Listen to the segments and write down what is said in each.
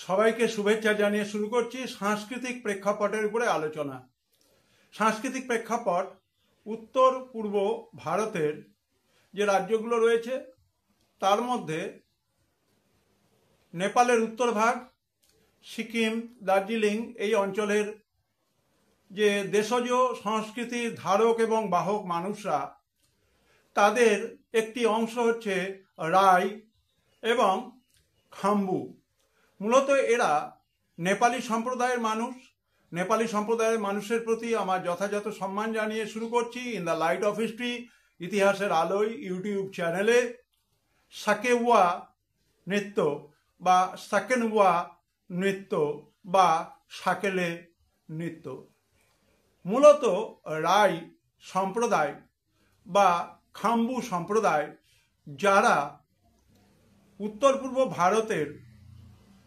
সবাইকে শুভেচ্ছা জানিয়ে শুরু করছি সাংস্কৃতিক প্রেক্ষাপটের উপরে আলোচনা। সাংস্কৃতিক প্রেক্ষাপট উত্তর পূর্ব ভারতের যে রাজ্যগুলো রয়েছে তার মধ্যে নেপালের উত্তর ভাগ, সিকিম, দার্জিলিং এই অঞ্চলের যে দেশজ সংস্কৃতির ধারক এবং বাহক মানুষরা, তাদের একটি অংশ হচ্ছে রাই এবং খাম্বু। মূলত এরা নেপালি সম্প্রদায়ের মানুষ। নেপালি সম্প্রদায়ের মানুষের প্রতি আমার যথাযথ সম্মান জানিয়ে শুরু করছি in the light off history, ইতিহাসের আলোয় ইউটিউব চ্যানেলে সাকেওয়া নৃত্য বা সাকেনওয়া নৃত্য বা সাকেলে নৃত্য। মূলত রাই সম্প্রদায় বা খাম্বু সম্প্রদায়, যারা উত্তর পূর্ব ভারতের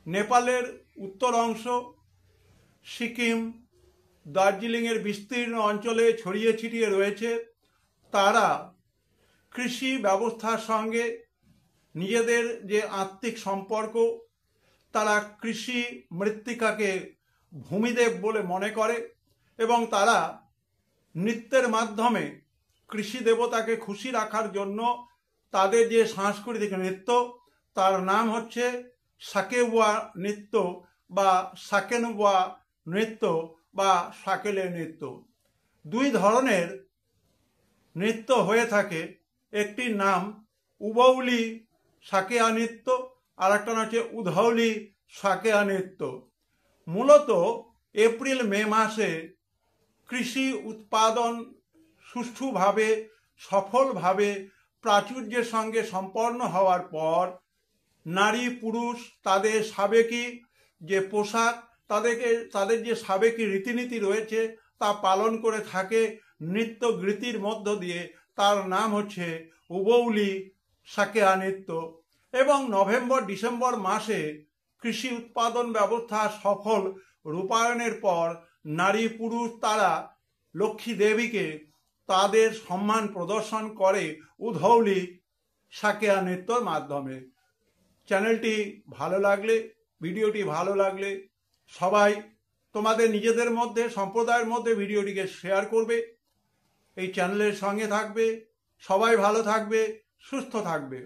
নেপালের উত্তর অংশ, সিকিম, দার্জিলিংয়ের বিস্তীর্ণ অঞ্চলে ছড়িয়ে ছিটিয়ে রয়েছে, তারা কৃষি ব্যবস্থার সঙ্গে নিজেদের যে আত্মিক সম্পর্ক, তারা কৃষি মৃত্তিকাকে ভূমিদেব বলে মনে করে এবং তারা নৃত্যের মাধ্যমে কৃষি দেবতাকে খুশি রাখার জন্য তাদের যে সাংস্কৃতিক নৃত্য, তার নাম হচ্ছে সাকেওয়া নৃত্য বা সাকেনওয়া নৃত্য বা সাকেলে নৃত্য। দুই ধরনের নৃত্য হয়ে থাকে। একটির নাম উবৌলি সাকেয়া নৃত্য, আর একটা হচ্ছে উধৌলি সাকেয়া নৃত্য। মূলত এপ্রিল মে মাসে কৃষি উৎপাদন সুষ্ঠুভাবে সফলভাবে প্রাচুর্যের সঙ্গে সম্পন্ন হওয়ার পর নারী পুরুষ তাদের সাবেকি যে পোশাক, তাদের যে সাবেকি রীতিনীতি রয়েছে তা পালন করে থাকে নৃত্য গীতির মধ্য দিয়ে। তার নাম হচ্ছে উবৌলি সাকেয়া নৃত্য। এবং নভেম্বর ডিসেম্বর মাসে কৃষি উৎপাদন ব্যবস্থা সফল রূপায়ণের পর নারী পুরুষ তারা লক্ষ্মী দেবীকে তাদের সম্মান প্রদর্শন করে উধৌলি সাকেয়া নৃত্যর মাধ্যমে। চ্যানেলটি ভালো লাগলে, ভিডিওটি ভালো লাগলে সবাই তোমাদের নিজেদের মধ্যে, সম্প্রদায়ের মধ্যে ভিডিওটিকে শেয়ার করবে, এই চ্যানেলের সঙ্গে থাকবে। সবাই ভালো থাকবে, সুস্থ থাকবে।